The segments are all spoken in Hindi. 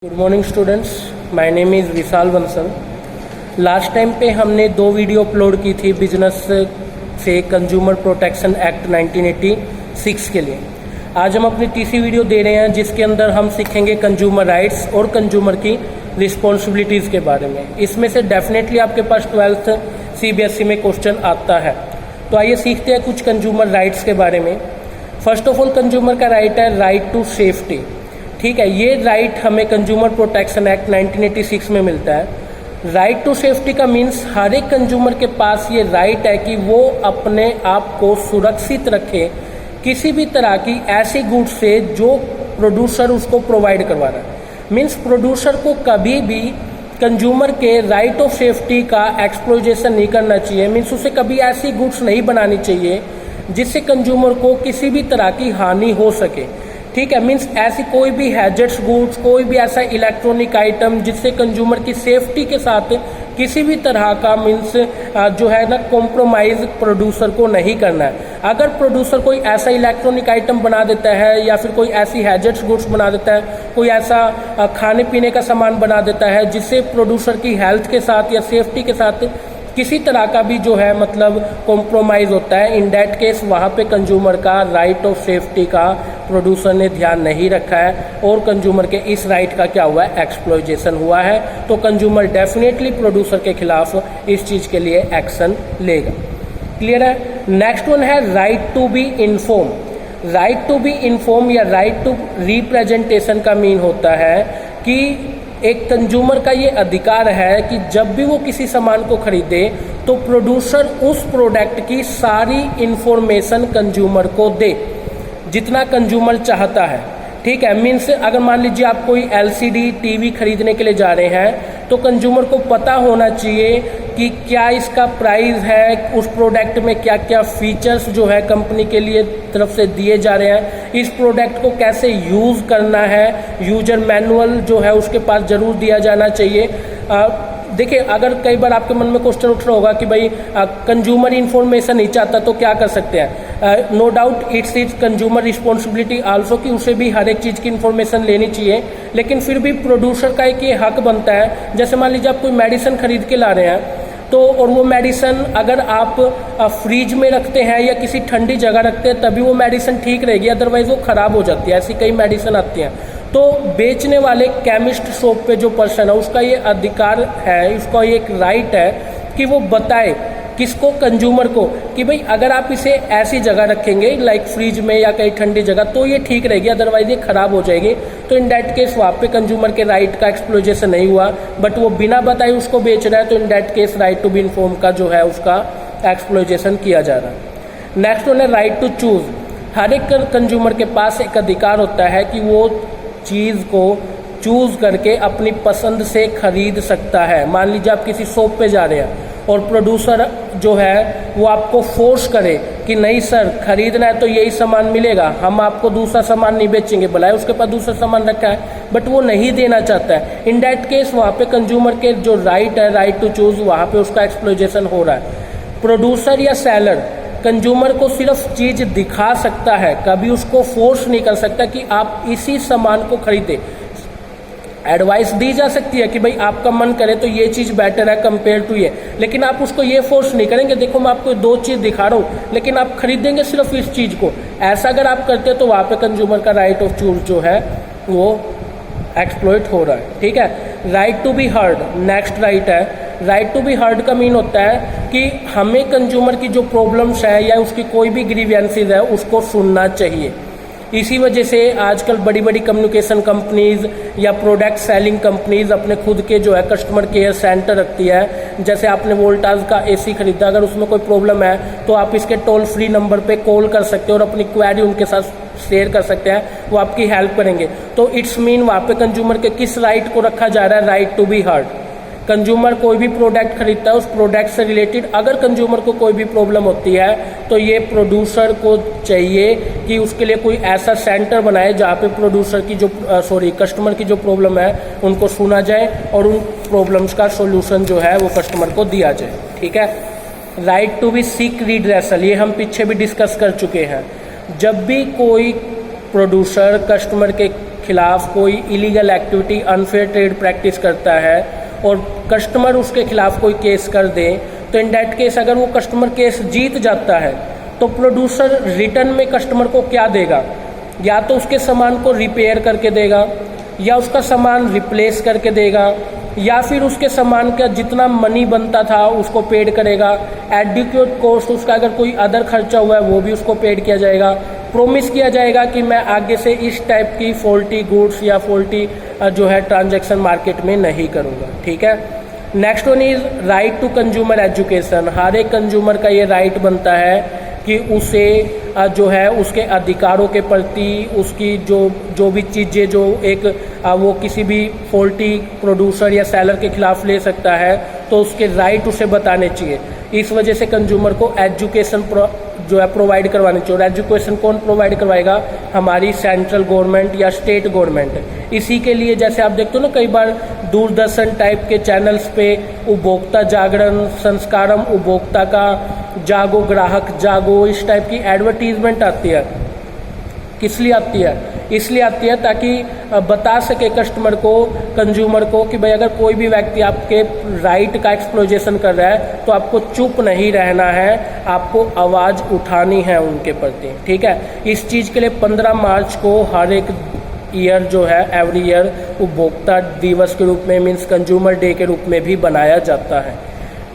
Good morning students, my name is Vishal Bansal. Last time पे हमने 2 वीडियो अपलोड की थी बिजनेस से कंज्यूमर प्रोटेक्शन एक्ट 1986 के लिए। आज हम अपनी तीसरी वीडियो दे रहे हैं जिसके अंदर हम सीखेंगे कंज्यूमर राइट्स और कंज्यूमर की रिस्पॉन्सिबिलिटीज़ के बारे में। इसमें से डेफिनेटली आपके पास 12th CBSE में क्वेश्चन आता है। तो आइए सीखते हैं कुछ कंज्यूमर राइट्स के बारे में। फर्स्ट ऑफ ऑल, कंज्यूमर का राइट है राइट टू सेफ्टी। ठीक है, ये राइट हमें कंज्यूमर प्रोटेक्शन एक्ट 1986 में मिलता है। राइट टू सेफ्टी का मीन्स हर एक कंज्यूमर के पास ये राइट है कि वो अपने आप को सुरक्षित रखे किसी भी तरह की ऐसी गुड्स से जो प्रोड्यूसर उसको प्रोवाइड करवा रहा है। मीन्स प्रोड्यूसर को कभी भी कंज्यूमर के राइट ऑफ सेफ्टी का एक्सप्लॉइटेशन नहीं करना चाहिए। मीन्स उसे कभी ऐसी गुड्स नहीं बनानी चाहिए जिससे कंज्यूमर को किसी भी तरह की हानि हो सके। ठीक है, मीन्स ऐसी कोई भी हैजर्ड्स गुड्स, कोई भी ऐसा इलेक्ट्रॉनिक आइटम जिससे कंज्यूमर की सेफ्टी के साथ किसी भी तरह का मीन्स जो है ना कॉम्प्रोमाइज प्रोड्यूसर को नहीं करना है। अगर प्रोड्यूसर कोई ऐसा इलेक्ट्रॉनिक आइटम बना देता है या फिर कोई ऐसी हैजर्ड्स गुड्स बना देता है, कोई ऐसा खाने पीने का सामान बना देता है जिससे प्रोड्यूसर की हेल्थ के साथ या सेफ्टी के साथ किसी तरह का भी जो है मतलब कॉम्प्रोमाइज़ होता है, इन दैट केस वहाँ पे कंज्यूमर का राइट ऑफ सेफ्टी का प्रोड्यूसर ने ध्यान नहीं रखा है और कंज्यूमर के इस राइट का क्या हुआ है, एक्सप्लॉइटेशन हुआ है। तो कंज्यूमर डेफिनेटली प्रोड्यूसर के खिलाफ इस चीज़ के लिए एक्शन लेगा। क्लियर है। नेक्स्ट वन है right to be inform. Right to be inform या राइट टू रिप्रेजेंटेशन का मीन होता है कि एक कंज्यूमर का ये अधिकार है कि जब भी वो किसी सामान को खरीदे तो प्रोड्यूसर उस प्रोडक्ट की सारी इंफॉर्मेशन कंज्यूमर को दे जितना कंज्यूमर चाहता है। ठीक है, मीन्स अगर मान लीजिए आप कोई LCD टीवी खरीदने के लिए जा रहे हैं तो कंज्यूमर को पता होना चाहिए कि क्या इसका प्राइस है, उस प्रोडक्ट में क्या क्या फीचर्स जो है कंपनी के लिए तरफ से दिए जा रहे हैं, इस प्रोडक्ट को कैसे यूज़ करना है, यूजर मैनुअल जो है उसके पास ज़रूर दिया जाना चाहिए। देखिए, अगर कई बार आपके मन में क्वेश्चन उठ रहा होगा कि भाई कंज्यूमर इन्फॉर्मेशन नहीं चाहता तो क्या कर सकते हैं। No doubt it's consumer responsibility also कि उसे भी हर एक चीज़ की इन्फॉर्मेशन लेनी चाहिए, लेकिन फिर भी प्रोड्यूसर का एक ये हक बनता है। जैसे मान लीजिए आप कोई मेडिसिन खरीद के ला रहे हैं तो और वो मेडिसिन अगर आप फ्रीज में रखते हैं या किसी ठंडी जगह रखते हैं तभी वो मेडिसिन ठीक रहेगी, अदरवाइज वो ख़राब हो जाती है। ऐसी कई मेडिसिन आती हैं। तो बेचने वाले केमिस्ट शॉप पे जो पर्सन है उसका ये अधिकार है, उसका ये एक राइट है कि वो बताए किसको, कंज्यूमर को, कि भाई अगर आप इसे ऐसी जगह रखेंगे लाइक फ्रीज में या कहीं ठंडी जगह तो ये ठीक रहेगी, अदरवाइज ये खराब हो जाएगी। तो इन दैट केस वहाँ पे कंज्यूमर के राइट का एक्सप्लॉइटेशन नहीं हुआ, बट वो बिना बताए उसको बेच रहा है, तो in that case right to be inform का जो है उसका एक्सप्लॉइटेशन किया जा रहा है। नेक्स्ट वन है राइट टू चूज। हर एक कंज्यूमर के पास एक अधिकार होता है कि वो चीज़ को चूज़ करके अपनी पसंद से खरीद सकता है। मान लीजिए आप किसी शॉप पे जा रहे हैं और प्रोड्यूसर जो है वो आपको फोर्स करे कि नहीं सर खरीदना है तो यही सामान मिलेगा, हम आपको दूसरा सामान नहीं बेचेंगे, भला उसके पास दूसरा सामान रखा है बट वो नहीं देना चाहता है। इन दैट केस वहाँ पे कंज्यूमर के जो राइट है, राइट टू चूज़, वहाँ पे उसका एक्सप्लॉइटेशन हो रहा है। प्रोड्यूसर या सेलर कंज्यूमर को सिर्फ चीज़ दिखा सकता है, कभी उसको फोर्स नहीं कर सकता कि आप इसी सामान को खरीदें। एडवाइस दी जा सकती है कि भाई आपका मन करे तो ये चीज़ बेटर है कंपेयर टू ये, लेकिन आप उसको ये फोर्स नहीं करेंगे देखो मैं आपको 2 चीज़ दिखा रहा हूँ लेकिन आप खरीदेंगे सिर्फ इस चीज़ को। ऐसा अगर आप करते हैं तो वहाँ पे कंज्यूमर का राइट ऑफ चूज जो है वो एक्सप्लॉइट हो रहा है। ठीक है। Right to be heard next right है। राइट टू बी हर्ड का मीन होता है कि हमें कंज्यूमर की जो प्रॉब्लम्स है या उसकी कोई भी ग्रीवेंसेस है उसको सुनना चाहिए। इसी वजह से आजकल बड़ी बड़ी कम्युनिकेशन कंपनीज या प्रोडक्ट सेलिंग कंपनीज अपने खुद के जो है कस्टमर केयर सेंटर रखती है। जैसे आपने वोल्टास का AC खरीदा, अगर उसमें कोई प्रॉब्लम है तो आप इसके टोल फ्री नंबर पे कॉल कर सकते हो और अपनी क्वेरी उनके साथ शेयर कर सकते हैं, वो आपकी हेल्प करेंगे। तो इट्स मीन वहाँ पे कंज्यूमर के किस राइट को रखा जा रहा है, right to be heard. Consumer कोई भी प्रोडक्ट खरीदता है, उस प्रोडक्ट से रिलेटेड अगर कंज्यूमर को कोई भी प्रॉब्लम होती है तो ये प्रोड्यूसर को चाहिए कि उसके लिए कोई ऐसा सेंटर बनाए जहाँ पे प्रोड्यूसर की जो कस्टमर की जो प्रॉब्लम है उनको सुना जाए और उन प्रॉब्लम्स का सॉल्यूशन जो है वो कस्टमर को दिया जाए। ठीक है। Right to be seek redressal, ये हम पीछे भी डिस्कस कर चुके हैं। जब भी कोई प्रोड्यूसर कस्टमर के खिलाफ कोई illegal activity, unfair trade practice करता है और कस्टमर उसके खिलाफ कोई केस कर दे, तो इन दैट केस अगर वो कस्टमर केस जीत जाता है तो प्रोड्यूसर रिटर्न में कस्टमर को क्या देगा? या तो उसके सामान को रिपेयर करके देगा, या उसका सामान रिप्लेस करके देगा, या फिर उसके सामान का जितना मनी बनता था उसको पेड करेगा। एडिक्वेट कॉस्ट, उसका अगर कोई अदर खर्चा हुआ है वो भी उसको पेड किया जाएगा। प्रोमिस किया जाएगा कि मैं आगे से इस टाइप की फॉल्टी गुड्स या फॉल्टी जो है ट्रांजैक्शन मार्केट में नहीं करूँगा। ठीक है। Next one is right to consumer education. हर एक कंज्यूमर का ये राइट बनता है कि उसे जो है उसके अधिकारों के प्रति उसकी जो भी चीज़ें जो एक वो किसी भी फॉल्टी प्रोड्यूसर या सेलर के खिलाफ ले सकता है तो उसके राइट उसे बताने चाहिए। इस वजह से कंज्यूमर को एजुकेशन जो है प्रोवाइड करवानी चाहिए। और एजुकेशन कौन प्रोवाइड करवाएगा? हमारी सेंट्रल गवर्नमेंट या स्टेट गवर्नमेंट। इसी के लिए जैसे आप देखते हो ना, कई बार दूरदर्शन टाइप के चैनल्स पे उपभोक्ता जागरण, संस्कारम उपभोक्ता का, जागो ग्राहक जागो, इस टाइप की एडवर्टीजमेंट आती है। किस लिए आती है? इसलिए आती है ताकि बता सके कस्टमर को, कंज्यूमर को कि भाई अगर कोई भी व्यक्ति आपके राइट का एक्सप्लॉइटेशन कर रहा है तो आपको चुप नहीं रहना है, आपको आवाज़ उठानी है उनके प्रति। ठीक है। इस चीज़ के लिए 15 मार्च को हर एक ईयर जो है एवरी ईयर उपभोक्ता दिवस के रूप में, मीन्स कंज्यूमर डे के रूप में भी बनाया जाता है।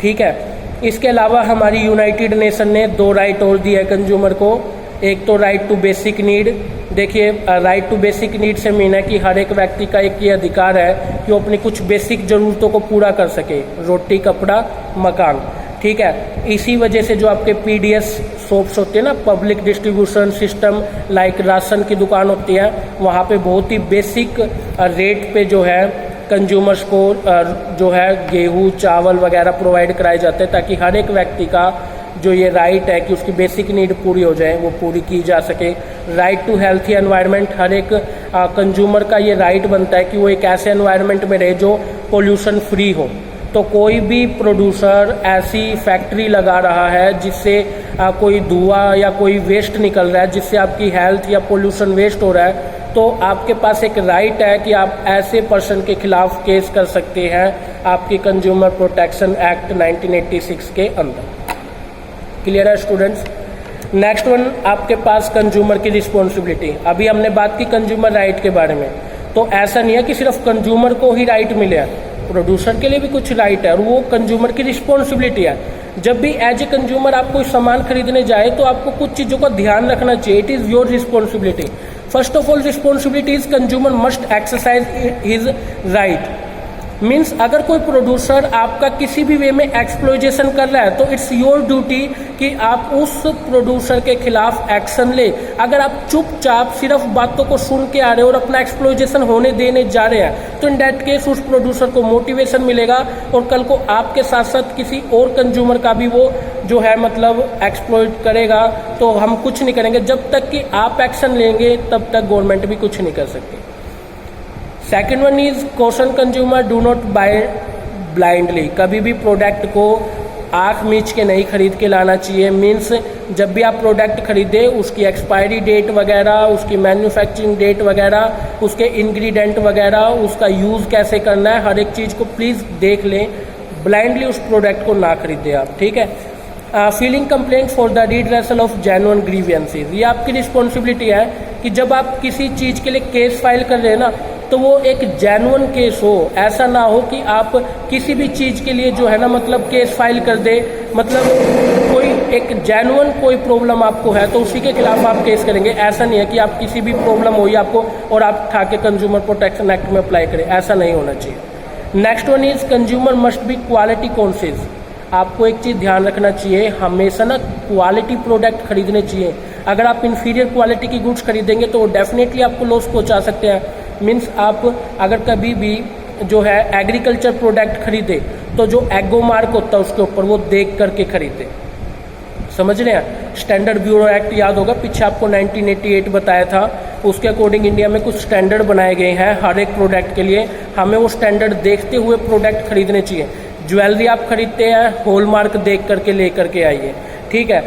ठीक है। इसके अलावा हमारी यूनाइटेड नेशन ने 2 राइट और दिए है कंज्यूमर को। एक तो राइट टू बेसिक नीड। देखिए, राइट टू बेसिक नीड से मीन है कि हर एक व्यक्ति का एक ये अधिकार है कि वो अपनी कुछ बेसिक ज़रूरतों को पूरा कर सके, रोटी, कपड़ा, मकान। ठीक है। इसी वजह से जो आपके PDS शॉप्स होते हैं ना, public distribution system, like ration की दुकान होती है, वहाँ पे बहुत ही बेसिक रेट पे जो है कंज्यूमर्स को जो है गेहूँ, चावल वगैरह प्रोवाइड कराए जाते हैं ताकि हर एक व्यक्ति का जो ये राइट है कि उसकी बेसिक नीड पूरी हो जाए वो पूरी की जा सके। राइट टू हेल्थी एनवायरनमेंट, हर एक कंज्यूमर का ये राइट बनता है कि वो एक ऐसे एनवायरनमेंट में रहे जो पोल्यूशन फ्री हो। तो कोई भी प्रोड्यूसर ऐसी फैक्ट्री लगा रहा है जिससे कोई धुआं या कोई वेस्ट निकल रहा है जिससे आपकी हेल्थ या पोल्यूशन वेस्ट हो रहा है, तो आपके पास एक राइट है कि आप ऐसे पर्सन के खिलाफ केस कर सकते हैं आपकी कंज्यूमर प्रोटेक्शन एक्ट 1986 के अंदर। क्लियर है स्टूडेंट्स? नेक्स्ट वन, आपके पास कंज्यूमर की रिस्पॉन्सिबिलिटी। अभी हमने बात की कंज्यूमर राइट के बारे में, तो ऐसा नहीं है कि सिर्फ कंज्यूमर को ही राइट मिले हैं, प्रोड्यूसर के लिए भी कुछ राइट है और वो कंज्यूमर की रिस्पॉन्सिबिलिटी है। जब भी एज ए कंज्यूमर आप कोई सामान खरीदने जाए तो आपको कुछ चीज़ों का ध्यान रखना चाहिए। It is your responsibility. First of all, responsibility is consumer must exercise his right. Means अगर कोई प्रोड्यूसर आपका किसी भी वे में एक्सप्लॉइटेशन कर रहा है तो इट्स योर ड्यूटी कि आप उस प्रोड्यूसर के खिलाफ एक्शन ले। अगर आप चुपचाप सिर्फ बातों को सुन के आ रहे हो और अपना एक्सप्लॉइटेशन होने देने जा रहे हैं तो इन दैट केस उस प्रोड्यूसर को मोटिवेशन मिलेगा और कल को आपके साथ साथ किसी और कंज्यूमर का भी वो जो है मतलब एक्सप्लॉइट करेगा। तो हम कुछ नहीं करेंगे। जब तक कि आप एक्शन लेंगे तब तक गवर्नमेंट भी कुछ नहीं कर सकती। Second one is caution consumer do not buy blindly. कभी भी प्रोडक्ट को आँख मीच के नहीं खरीद के लाना चाहिए। मीन्स जब भी आप प्रोडक्ट खरीदें उसकी एक्सपायरी डेट वगैरह, उसकी मैन्युफैक्चरिंग डेट वगैरह, उसके इंग्रेडिएंट वगैरह, उसका यूज़ कैसे करना है, हर एक चीज़ को प्लीज़ देख लें। ब्लाइंडली उस प्रोडक्ट को ना खरीदें आप। ठीक है। Feeling complaint for the redressal of genuine grievances. ये आपकी रिस्पॉन्सिबिलिटी है कि जब आप किसी चीज़ के लिए केस फाइल कर रहे हैं ना तो वो एक जेन्युइन केस हो। ऐसा ना हो कि आप किसी भी चीज़ के लिए जो है ना मतलब केस फाइल कर दे, मतलब कोई एक जेन्युइन कोई प्रॉब्लम आपको है तो उसी के खिलाफ आप केस करेंगे। ऐसा नहीं है कि आप किसी भी प्रॉब्लम हो आपको और आप उठा के कंज्यूमर प्रोटेक्शन एक्ट में अप्लाई करें। ऐसा नहीं होना चाहिए। Next one is consumer must be quality conscious. आपको एक चीज़ ध्यान रखना चाहिए, हमेशा ना क्वालिटी प्रोडक्ट खरीदने चाहिए। अगर आप इन्फीरियर क्वालिटी की गुड्स खरीदेंगे तो डेफिनेटली आपको लॉस पहुंचा सकते हैं। मीन्स आप अगर कभी भी जो है एग्रीकल्चर प्रोडक्ट खरीदे तो जो एगो मार्क होता है उसके ऊपर वो देख करके खरीदे। समझ रहे हैं? स्टैंडर्ड ब्यूरो एक्ट याद होगा, पीछे आपको 1988 बताया था। उसके अकॉर्डिंग इंडिया में कुछ स्टैंडर्ड बनाए गए हैं हर एक प्रोडक्ट के लिए। हमें वो स्टैंडर्ड देखते हुए प्रोडक्ट खरीदने चाहिए। ज्वेलरी आप खरीदते हैं, हॉलमार्क देख करके ले करके आइए। ठीक है।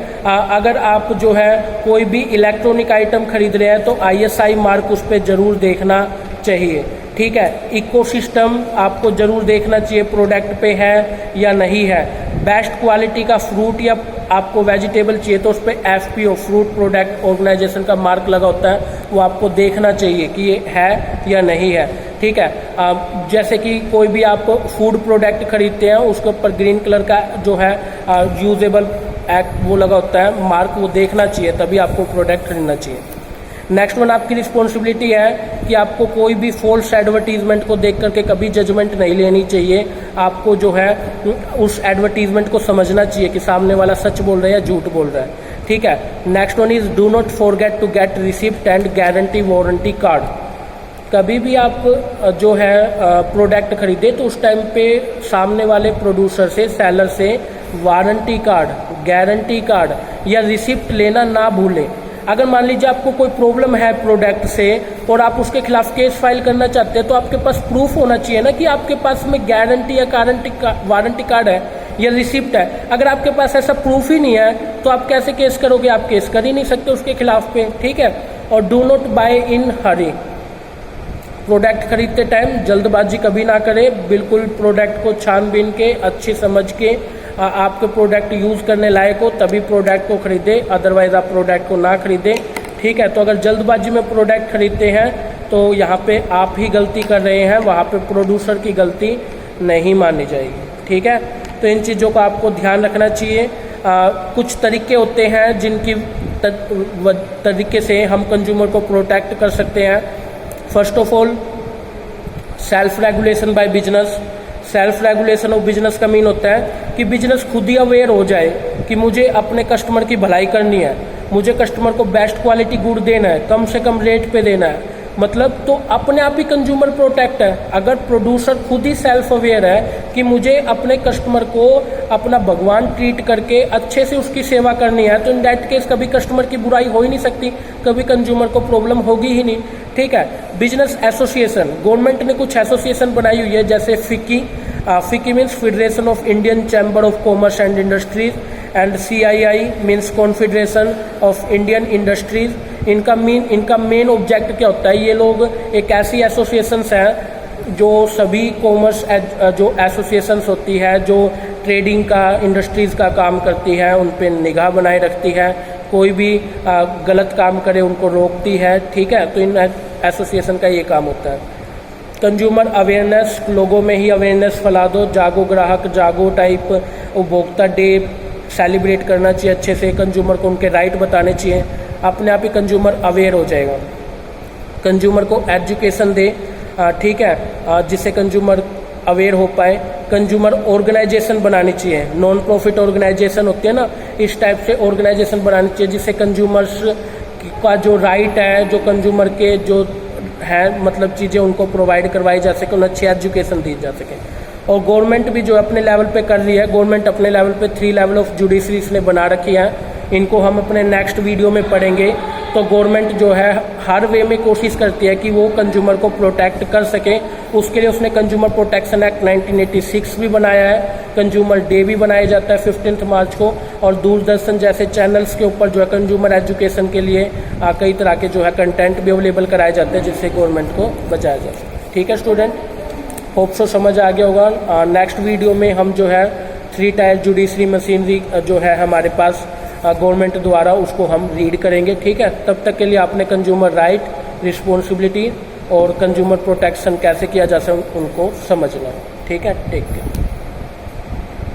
अगर आप जो है कोई भी इलेक्ट्रॉनिक आइटम खरीद रहे हैं तो ISI मार्क उस पर ज़रूर देखना चाहिए, ठीक है। इकोसिस्टम आपको ज़रूर देखना चाहिए प्रोडक्ट पे है या नहीं है। बेस्ट क्वालिटी का फ्रूट या आपको वेजिटेबल चाहिए तो उस पर FPO फ्रूट प्रोडक्ट ऑर्गेनाइजेशन का मार्क लगा होता है, वो आपको देखना चाहिए कि ये है या नहीं है, ठीक है। जैसे कि कोई भी आप फूड प्रोडक्ट खरीदते हैं उसके ऊपर ग्रीन कलर का जो है यूजेबल एक्ट वो लगा होता है मार्क, वो देखना चाहिए तभी आपको प्रोडक्ट खरीदना चाहिए। नेक्स्ट वन आपकी रिस्पॉन्सिबिलिटी है कि आपको कोई भी फॉल्स एडवर्टीजमेंट को देख करके कभी जजमेंट नहीं लेनी चाहिए। आपको जो है उस एडवर्टीजमेंट को समझना चाहिए कि सामने वाला सच बोल रहा है या झूठ बोल रहा है, ठीक है। Next one is do not forget to get receipt and guarantee warranty card. कभी भी आप जो है प्रोडक्ट खरीदे तो उस टाइम पे सामने वाले प्रोड्यूसर से, सेलर से वारंटी कार्ड, गारंटी कार्ड या रिसिप्ट लेना ना भूलें। अगर मान लीजिए आपको कोई प्रॉब्लम है प्रोडक्ट से और आप उसके खिलाफ केस फाइल करना चाहते हैं तो आपके पास प्रूफ होना चाहिए ना कि आपके पास में गारंटी या वारंटी कार्ड है या रिसिप्ट है। अगर आपके पास ऐसा प्रूफ ही नहीं है तो आप कैसे केस करोगे? आप केस कर ही नहीं सकते उसके खिलाफ पे, ठीक है। और do not buy in hurry. Product खरीदते टाइम जल्दबाजी कभी ना करें, बिल्कुल प्रोडक्ट को छानबीन के अच्छी समझ के आपके प्रोडक्ट यूज़ करने लायक हो तभी प्रोडक्ट को खरीदें, अदरवाइज आप प्रोडक्ट को ना खरीदें, ठीक है। तो अगर जल्दबाजी में प्रोडक्ट खरीदते हैं तो यहाँ पे आप ही गलती कर रहे हैं, वहाँ पे प्रोड्यूसर की गलती नहीं मानी जाएगी, ठीक है। तो इन चीज़ों का आपको ध्यान रखना चाहिए। कुछ तरीके होते हैं जिनकी तरीके से हम कंज्यूमर को प्रोटेक्ट कर सकते हैं। First of all self regulation by business. Self regulation of business का मीन होता है कि बिजनेस खुद ही अवेयर हो जाए कि मुझे अपने कस्टमर की भलाई करनी है, मुझे कस्टमर को बेस्ट क्वालिटी गुड देना है, कम से कम रेट पे देना है, मतलब तो अपने आप ही कंज्यूमर प्रोटेक्ट है। अगर प्रोड्यूसर खुद ही सेल्फ अवेयर है कि मुझे अपने कस्टमर को अपना भगवान ट्रीट करके अच्छे से उसकी सेवा करनी है तो इन दैट केस कभी कस्टमर की बुराई हो ही नहीं सकती, कभी कंज्यूमर को प्रॉब्लम होगी ही नहीं, ठीक है। बिजनेस एसोसिएशन, गवर्नमेंट ने कुछ एसोसिएशन बनाई हुई है जैसे FICCI. FICCI means federation of Indian chamber of commerce and industries and CII means confederation of Indian industries. इनका मेन ऑब्जेक्ट क्या होता है? ये लोग एक ऐसी एसोसिएशंस हैं जो सभी कॉमर्स जो एसोसिएशंस होती है जो ट्रेडिंग का, इंडस्ट्रीज़ का काम करती है, उन पे निगाह बनाए रखती है, कोई भी गलत काम करे उनको रोकती है, ठीक है। तो इन एसोसिएशन का ये काम होता है। कंज्यूमर अवेयरनेस, लोगों में ही अवेयरनेस फैला दो, जागो ग्राहक जागो टाइप उपभोक्ता डे सेलिब्रेट करना चाहिए अच्छे से, कंज्यूमर को उनके राइट बताने चाहिए, अपने आप ही कंज्यूमर अवेयर हो जाएगा। कंज्यूमर को एजुकेशन दे, ठीक है, जिससे कंज्यूमर अवेयर हो पाए। कंज्यूमर ऑर्गेनाइजेशन बनानी चाहिए, नॉन प्रॉफिट ऑर्गेनाइजेशन होती है ना, इस टाइप से ऑर्गेनाइजेशन बनानी चाहिए जिससे कंज्यूमर्स का जो राइट है, जो कंज्यूमर के जो है मतलब चीज़ें उनको प्रोवाइड करवाई जा सके, उन्हें अच्छी एजुकेशन दी जा सके। और गवर्नमेंट भी जो अपने लेवल पे कर रही है, गवर्नमेंट अपने लेवल पे 3 लेवल ऑफ जुडिशरीज ने बना रखी है, इनको हम अपने नेक्स्ट वीडियो में पढ़ेंगे। तो गवर्नमेंट जो है हर वे में कोशिश करती है कि वो कंज्यूमर को प्रोटेक्ट कर सके, उसके लिए उसने कंज्यूमर प्रोटेक्शन एक्ट 1986 भी बनाया है, कंज्यूमर डे भी बनाया जाता है 15 मार्च को, और दूरदर्शन जैसे चैनल्स के ऊपर जो है कंज्यूमर एजुकेशन के लिए कई तरह के जो है कंटेंट भी अवेलेबल कराए जाते हैं जिससे गवर्नमेंट को बचाया जाए, ठीक है स्टूडेंट। होप सो समझ आ गया होगा। नेक्स्ट वीडियो में हम जो है 3 टायर जुडिशरी मशीनरी जो है हमारे पास गवर्नमेंट द्वारा, उसको हम रीड करेंगे, ठीक है। तब तक के लिए आपने कंज्यूमर राइट, रिस्पॉन्सिबिलिटी और कंज्यूमर प्रोटेक्शन कैसे किया जा सकता है उनको समझना, ठीक है। Take care.